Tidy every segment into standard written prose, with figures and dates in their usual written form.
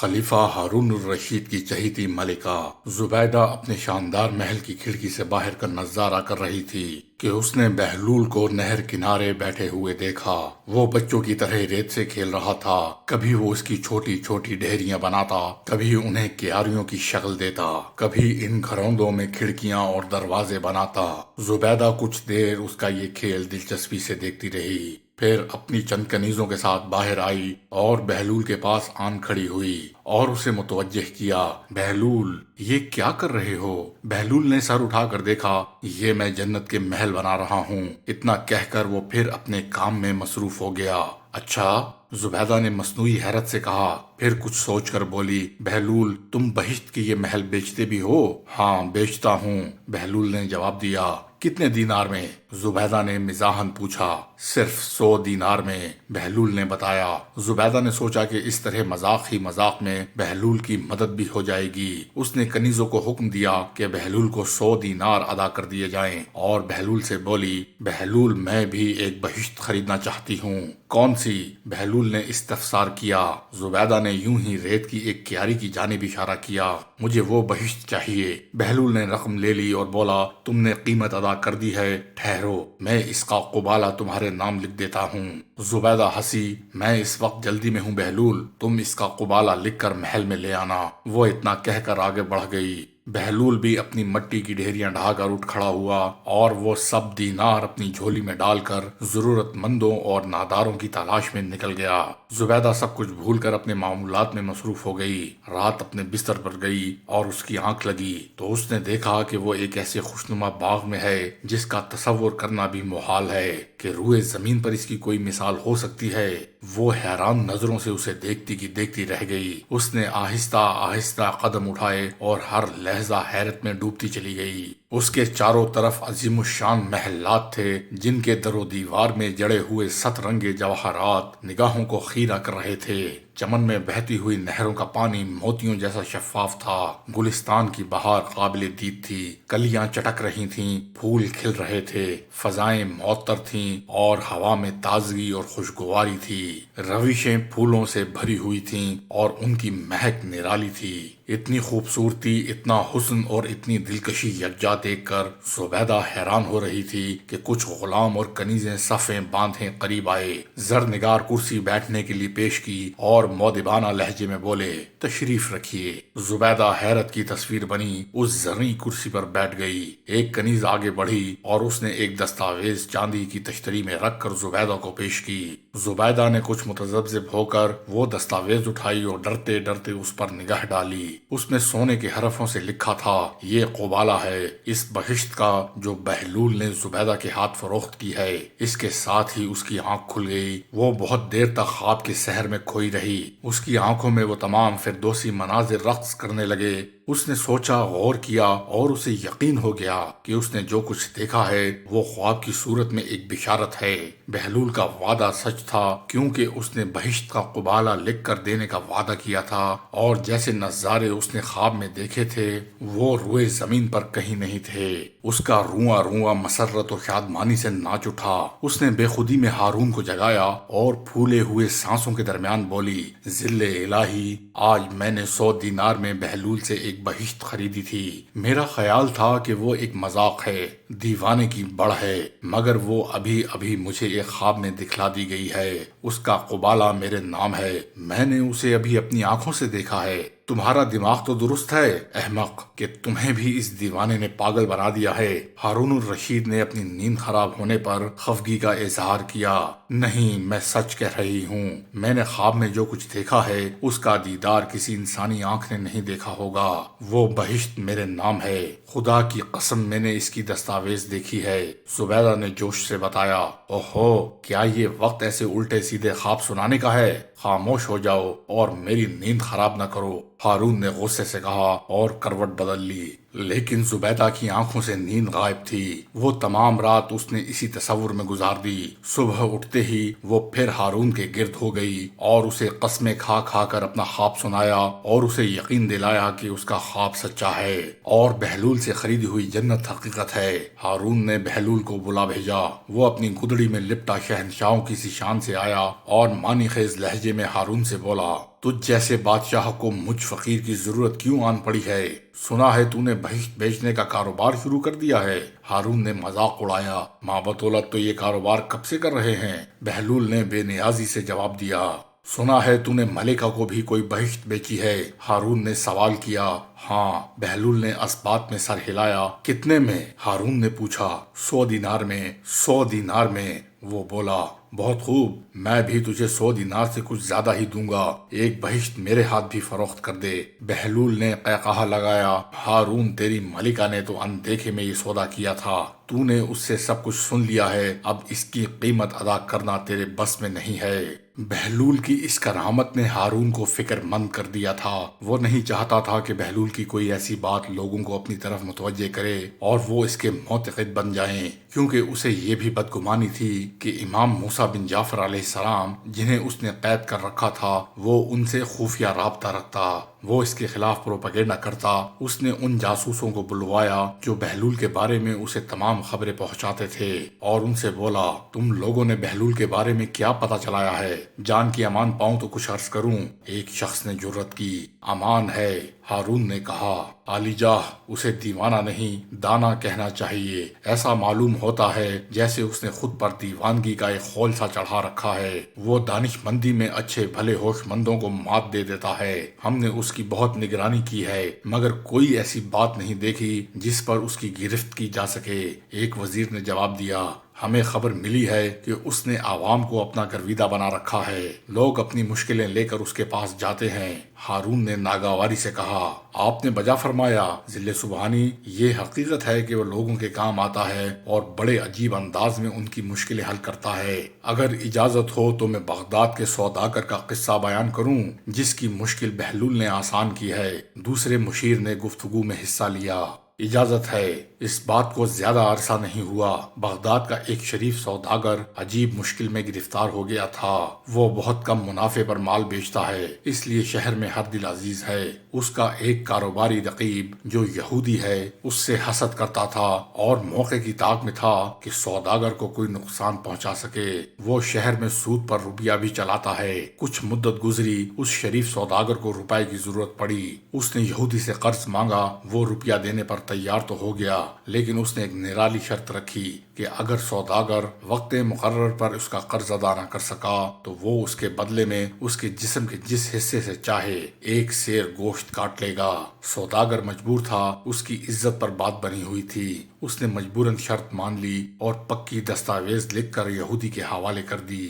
خلیفہ ہارون الرشید کی چہیتی ملکہ زبیدہ اپنے شاندار محل کی کھڑکی سے باہر کا نظارہ کر رہی تھی کہ اس نے بہلول کو نہر کنارے بیٹھے ہوئے دیکھا۔ وہ بچوں کی طرح ریت سے کھیل رہا تھا، کبھی وہ اس کی چھوٹی چھوٹی ڈھیریاں بناتا، کبھی انہیں کیاریوں کی شکل دیتا، کبھی ان گھروندوں میں کھڑکیاں اور دروازے بناتا۔ زبیدہ کچھ دیر اس کا یہ کھیل دلچسپی سے دیکھتی رہی، پھر اپنی چند کنیزوں کے ساتھ باہر آئی اور بہلول کے پاس آن کھڑی ہوئی اور اسے متوجہ کیا۔ بہلول، یہ کیا کر رہے ہو؟ بہلول نے سر اٹھا کر دیکھا۔ یہ میں جنت کے محل بنا رہا ہوں، اتنا کہہ کر وہ پھر اپنے کام میں مصروف ہو گیا۔ اچھا؟ زبیدہ نے مصنوعی حیرت سے کہا، پھر کچھ سوچ کر بولی، بہلول، تم بہشت کی یہ محل بیچتے بھی ہو؟ ہاں، بیچتا ہوں، بہلول نے جواب دیا۔ کتنے دینار میں؟ زبیدہ نے مزاحاً پوچھا۔ صرف 100 دینار میں، بہلول نے بتایا۔ زبیدہ نے سوچا کہ اس طرح مذاق ہی مذاق میں بہلول کی مدد بھی ہو جائے گی۔ اس نے کنیزوں کو حکم دیا کہ بہلول کو 100 دینار ادا کر دیے جائیں، اور بہلول سے بولی، بہلول، میں بھی ایک بہشت خریدنا چاہتی ہوں۔ کون سی؟ بہلول نے استفسار کیا۔ زبیدہ نے یوں ہی ریت کی ایک کیاری کی جانب اشارہ کیا۔ مجھے وہ بہشت چاہیے۔ بہلول نے رقم لے لی اور بولا، تم نے قیمت ادا کر دی ہے، ٹھہرو، میں اس کا قبالہ تمہارے نام لکھ دیتا ہوں۔ زبیدہ ہنسی، میں اس وقت جلدی میں ہوں بہلول، تم اس کا قبالہ لکھ کر محل میں لے آنا۔ وہ اتنا کہہ کر آگے بڑھ گئی۔ بہلول بھی اپنی مٹی کی ڈھیریاں ڈھا کر اٹھ کھڑا ہوا اور وہ سب دینار اپنی جھولی میں ڈال کر ضرورت مندوں اور ناداروں کی تلاش میں نکل گیا۔ زبیدہ سب کچھ بھول کر اپنے معمولات میں مصروف ہو گئی۔ رات اپنے بستر پر گئی اور اس کی آنکھ لگی تو اس نے دیکھا کہ وہ ایک ایسے خوشنما باغ میں ہے جس کا تصور کرنا بھی محال ہے کہ روئے زمین پر اس کی کوئی مثال ہو سکتی ہے۔ وہ حیران نظروں سے اسے دیکھتی کی دیکھتی رہ گئی۔ اس نے آہستہ آہستہ قدم اٹھائے اور ہر لہجہ حیرت میں ڈوبتی چلی گئی۔ اس کے چاروں طرف عظیم الشان محلات تھے جن کے در و دیوار میں جڑے ہوئے 7 رنگے جواہرات نگاہوں کو خیرہ کر رہے تھے۔ چمن میں بہتی ہوئی نہروں کا پانی موتیوں جیسا شفاف تھا۔ گلستان کی بہار قابل دید تھی، کلیاں چٹک رہی تھیں، پھول کھل رہے تھے، فضائیں معطر تھیں اور ہوا میں تازگی اور خوشگواری تھی۔ روشیں پھولوں سے بھری ہوئی تھیں اور ان کی مہک نرالی تھی۔ اتنی خوبصورتی، اتنا حسن اور اتنی دلکشی یکجا دیکھ کر زبیدہ حیران ہو رہی تھی کہ کچھ غلام اور کنیزیں صفیں باندھے قریب آئے۔ زرنگار کرسی بیٹھنے کے لیے پیش کی اور مؤدبانہ لہجے میں بولے، تشریف رکھیے۔ زبیدہ حیرت کی تصویر بنی اس زرعی کرسی پر بیٹھ گئی۔ ایک کنیز آگے بڑھی اور اس نے ایک دستاویز چاندی کی تشتری میں رکھ کر زبیدہ کو پیش کی۔ زبیدہ نے کچھ متذبذب ہو کر وہ دستاویز اٹھائی اور ڈرتے ڈرتے اس پر نگاہ ڈالی۔ اس میں سونے کے حرفوں سے لکھا تھا، یہ قبالہ ہے اس بہشت کا جو بہلول نے زبیدہ کے ہاتھ فروخت کی ہے۔ اس کے ساتھ ہی اس کی آنکھ کھل گئی۔ وہ بہت دیر تک خواب کے سحر میں کھوئی رہی۔ اس کی آنکھوں میں وہ تمام فردوسی مناظر رقص کرنے لگے۔ اس نے سوچا، غور کیا اور اسے یقین ہو گیا کہ اس نے جو کچھ دیکھا ہے وہ خواب کی صورت میں ایک بشارت ہے۔ بہلول کا وعدہ سچ تھا، کیونکہ اس نے بہشت کا قبالہ لکھ کر دینے کا وعدہ کیا تھا، اور جیسے نظارے اس نے خواب میں دیکھے تھے وہ روئے زمین پر کہیں نہیں تھے۔ اس کا رواں رواں مسرت و شادمانی سے ناچ اٹھا۔ اس نے بے خودی میں ہارون کو جگایا اور پھولے ہوئے سانسوں کے درمیان بولی، ذل الہی، آج میں نے 100 دینار میں بہلول سے ایک بہشت خریدی تھی۔ میرا خیال تھا کہ وہ ایک مذاق ہے، دیوانے کی بڑھ ہے، مگر وہ ابھی ابھی مجھے ایک خواب میں دکھلا دی گئی ہے۔ اس کا قبالہ میرے نام ہے، میں نے اسے ابھی اپنی آنکھوں سے دیکھا ہے۔ تمہارا دماغ تو درست ہے احمق، کہ تمہیں بھی اس دیوانے نے پاگل بنا دیا ہے۔ ہارون الرشید نے اپنی نیند خراب ہونے پر خفگی کا اظہار کیا۔ نہیں، میں سچ کہہ رہی ہوں، میں نے خواب میں جو کچھ دیکھا ہے اس کا دیدار کسی انسانی آنکھ نے نہیں دیکھا ہوگا۔ وہ بہشت میرے نام ہے، خدا کی قسم میں نے اس کی دستاویز دیکھی ہے، زبیدہ نے جوش سے بتایا۔ اوہو، کیا یہ وقت ایسے الٹے سیدھے خواب سنانے کا ہے؟ خاموش ہو جاؤ اور میری نیند خراب نہ کرو، ہارون نے غصے سے کہا اور کروٹ بدل لی۔ لیکن زبیدہ کی آنکھوں سے نیند غائب تھی۔ وہ تمام رات اس نے اسی تصور میں گزار دی۔ صبح اٹھتے ہی وہ پھر ہارون کے گرد ہو گئی اور اسے قسمیں کھا کھا کر اپنا خواب سنایا اور اسے یقین دلایا کہ اس کا خواب سچا ہے اور بہلول سے خریدی ہوئی جنت حقیقت ہے۔ ہارون نے بہلول کو بلا بھیجا۔ وہ اپنی گدڑی میں لپٹا شہنشاہوں کی سی شان سے آیا اور معنی خیز لہجے میں ہارون سے بولا، تجھ جیسے بادشاہ کو مجھ فقیر کی ضرورت کیوں آن پڑی ہے؟ سنا ہے تو نے بہشت بیچنے کا کاروبار شروع کر دیا ہے۔ ہارون نے مذاق اڑایا، ماں بطولت تو یہ کاروبار کب سے کر رہے ہیں؟ بہلول نے بے نیازی سے جواب دیا۔ سنا ہے تو نے ملکہ کو بھی کوئی بہشت بیچی ہے؟ ہارون نے سوال کیا۔ ہاں، بہلول نے اسبات میں سر ہلایا۔ کتنے میں؟ ہارون نے پوچھا۔ 100 دینار میں۔ 100 دینار میں؟ وہ بولا، بہت خوب، میں بھی تجھے 100 دینار سے کچھ زیادہ ہی دوں گا۔ ایک بہشت میرے ہاتھ بھی فروخت کر دے۔ بہلول نے قہقہا لگایا، ہارون تیری ملکہ نے تو اندیکھے میں یہ سودا کیا تھا، تو نے اس سے سب کچھ سن لیا ہے، اب اس کی قیمت ادا کرنا تیرے بس میں نہیں ہے۔ بہلول کی اس کرامت نے ہارون کو فکر مند کر دیا تھا۔ وہ نہیں چاہتا تھا کہ بہلول کی کوئی ایسی بات لوگوں کو اپنی طرف متوجہ کرے اور وہ اس کے معتقد بن جائیں، کیونکہ اسے یہ بھی بدگمانی تھی کہ امام موسیٰ بن جعفر علیہ السلام جنہیں اس نے قید کر رکھا تھا وہ ان سے خفیہ رابطہ رکھتا، وہ اس کے خلاف پروپیگنڈا کرتا۔ اس نے ان جاسوسوں کو بلوایا جو بہلول کے بارے میں اسے تمام خبریں پہنچاتے تھے اور ان سے بولا، تم لوگوں نے بہلول کے بارے میں کیا پتہ چلایا ہے؟ جان کی امان پاؤں تو کچھ عرض کروں۔ ایک شخص نے جرت کی، امان ہے۔ ہارون نے کہا، عالی جاہ، اسے دیوانہ نہیں دانا کہنا چاہیے۔ ایسا معلوم ہوتا ہے جیسے اس نے خود پر دیوانگی کا ایک خول سا چڑھا رکھا ہے۔ وہ دانش مندی میں اچھے بھلے ہوش مندوں کو مات دے دیتا ہے۔ ہم نے اس کی بہت نگرانی کی ہے مگر کوئی ایسی بات نہیں دیکھی جس پر اس کی گرفت کی جا سکے۔ ایک وزیر نے جواب دیا، ہمیں خبر ملی ہے کہ اس نے عوام کو اپنا گرویدہ بنا رکھا ہے، لوگ اپنی مشکلیں لے کر اس کے پاس جاتے ہیں۔ ہارون نے ناگواری سے کہا، آپ نے بجا فرمایا ذل سبحانی، یہ حقیقت ہے کہ وہ لوگوں کے کام آتا ہے اور بڑے عجیب انداز میں ان کی مشکلیں حل کرتا ہے۔ اگر اجازت ہو تو میں بغداد کے سوداگر کا قصہ بیان کروں جس کی مشکل بہلول نے آسان کی ہے۔ دوسرے مشیر نے گفتگو میں حصہ لیا۔ اجازت ہے۔ اس بات کو زیادہ عرصہ نہیں ہوا، بغداد کا ایک شریف سوداگر عجیب مشکل میں گرفتار ہو گیا تھا۔ وہ بہت کم منافع پر مال بیچتا ہے، اس لیے شہر میں ہر دل عزیز ہے۔ اس کا ایک کاروباری رقیب جو یہودی ہے اس سے حسد کرتا تھا اور موقع کی طاق میں تھا کہ سوداگر کو کوئی نقصان پہنچا سکے۔ وہ شہر میں سود پر روپیہ بھی چلاتا ہے۔ کچھ مدت گزری، اس شریف سوداگر کو روپے کی ضرورت پڑی۔ اس نے یہودی سے قرض مانگا، وہ روپیہ دینے پر تیار تو ہو گیا لیکن اس نے ایک نرالی شرط رکھی کہ اگر سوداگر وقت مقرر پر اس کا قرض ادا نہ کر سکا تو وہ اس کے بدلے میں اس کے جسم کے جس حصے سے چاہے ایک سیر گوشت کاٹ لے گا۔ سوداگر مجبور تھا، اس کی عزت پر بات بنی ہوئی تھی۔ اس نے مجبوراً شرط مان لی اور پکی دستاویز لکھ کر یہودی کے حوالے کر دی۔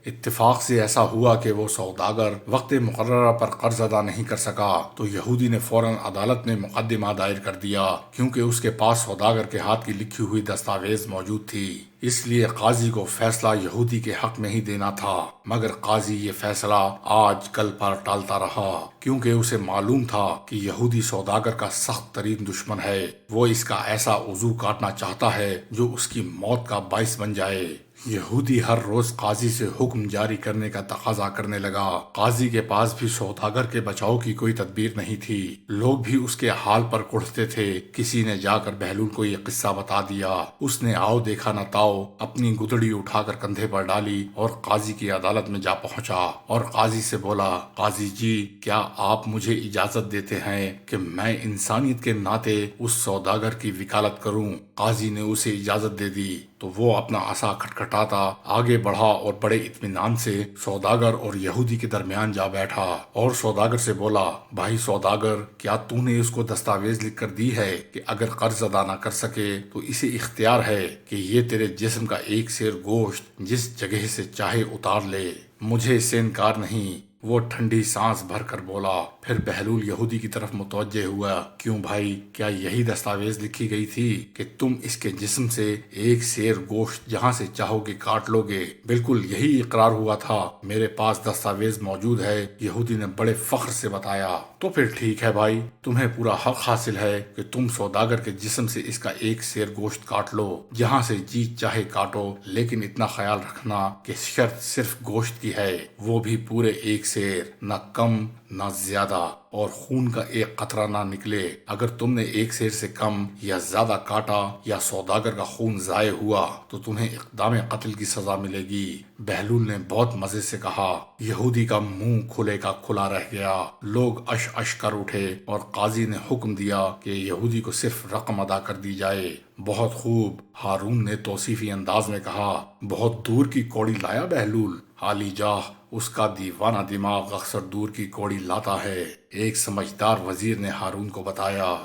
اتفاق سے ایسا ہوا کہ وہ سوداگر وقت مقررہ پر قرض ادا نہیں کر سکا تو یہودی نے فوراً عدالت میں مقدمہ دائر کر دیا، کیونکہ اس کے پاس سوداگر کے ہاتھ کی لکھی ہوئی دستاویز موجود تھی۔ اس لیے قاضی کو فیصلہ یہودی کے حق میں ہی دینا تھا، مگر قاضی یہ فیصلہ آج کل پر ٹالتا رہا، کیونکہ اسے معلوم تھا کہ یہودی سوداگر کا سخت ترین دشمن ہے۔ وہ اس کا ایسا عضو کاٹنا چاہتا ہے جو اس کی موت کا باعث بن جائے۔ یہودی ہر روز قاضی سے حکم جاری کرنے کا تقاضا کرنے لگا۔ قاضی کے پاس بھی سوداگر کے بچاؤ کی کوئی تدبیر نہیں تھی۔ لوگ بھی اس کے حال پر کڑھتے تھے۔ کسی نے جا کر بہلول کو یہ قصہ بتا دیا۔ اس نے آؤ دیکھا نہ تاؤ اپنی گدڑی اٹھا کر کندھے پر ڈالی اور قاضی کی عدالت میں جا پہنچا اور قاضی سے بولا، قاضی جی، کیا آپ مجھے اجازت دیتے ہیں کہ میں انسانیت کے ناطے اس سوداگر کی وکالت کروں؟ قاضی نے اسے اجازت دے دی تو وہ اپنا عصا کھٹکھٹاتا آگے بڑھا اور بڑے اطمینان سے سوداگر اور یہودی کے درمیان جا بیٹھا اور سوداگر سے بولا، بھائی سوداگر، کیا تو نے اس کو دستاویز لکھ کر دی ہے کہ اگر قرض ادا نہ کر سکے تو اسے اختیار ہے کہ یہ تیرے جسم کا ایک سیر گوشت جس جگہ سے چاہے اتار لے؟ مجھے اس سے انکار نہیں۔ وہ ٹھنڈی سانس بھر کر بولا۔ پھر بہلول یہودی کی طرف متوجہ ہوا، کیوں بھائی، کیا یہی دستاویز لکھی گئی تھی کہ تم اس کے جسم سے ایک سیر گوشت جہاں سے چاہو گے کاٹ لو گے؟ بالکل یہی اقرار ہوا تھا، میرے پاس دستاویز موجود ہے، یہودی نے بڑے فخر سے بتایا۔ تو پھر ٹھیک ہے بھائی، تمہیں پورا حق حاصل ہے کہ تم سوداگر کے جسم سے اس کا ایک سیر گوشت کاٹ لو، جہاں سے جی چاہے کاٹو، لیکن اتنا خیال رکھنا کہ شرط صرف گوشت کی ہے، وہ بھی پورے ایک سیر، نہ کم نہ زیادہ، اور خون کا ایک قطرہ نہ نکلے۔ اگر تم نے ایک سیر سے کم یا زیادہ کاٹا یا سوداگر کا خون ضائع ہوا تو تمہیں اقدام قتل کی سزا ملے گی۔ بہلول نے بہت مزے سے کہا۔ یہودی کا منہ کھلے کا کھلا رہ گیا، لوگ اش اش کر اٹھے، اور قاضی نے حکم دیا کہ یہودی کو صرف رقم ادا کر دی جائے۔ بہت خوب، ہارون نے توصیفی انداز میں کہا۔ بہت دور کی کوڑی لایا بہلول، عالی جاہ، اس کا دیوانہ دماغ اکثر دور کی کوڑی لاتا ہے، ایک سمجھدار وزیر نے ہارون کو بتایا۔